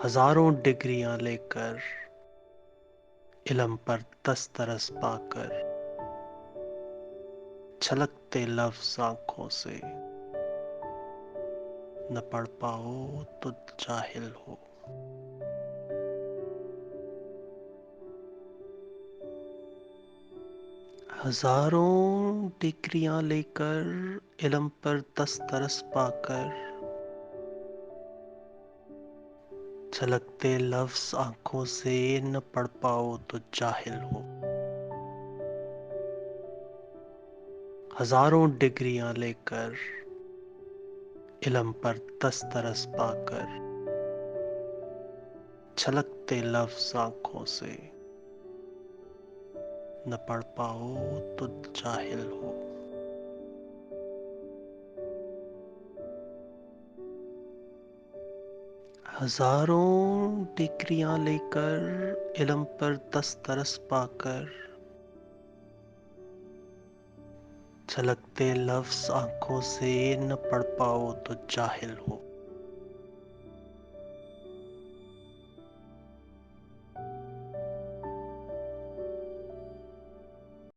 ہزاروں ڈگریاں لے کر، علم پر دسترس پا کر، چھلکتے لفظ آنکھوں سے، نہ پڑھ پاؤ تو جاہل ہو۔ ہزاروں ڈگریاں لے کر، علم پر دسترس پا کر، چھلکتے لفظ آنکھوں سے، نہ پڑھ پاؤ تو جاہل ہو۔ ہزاروں ڈگریاں لے کر، علم پر دسترس پا کر، چھلکتے لفظ آنکھوں سے، نہ پڑھ پاؤ تو جاہل ہو۔ ہزاروں ڈگریاں لے کر، علم پر دسترس پا کر، چھلکتے لفظ آنکھوں سے، نہ پڑھ پاؤ تو جاہل ہو۔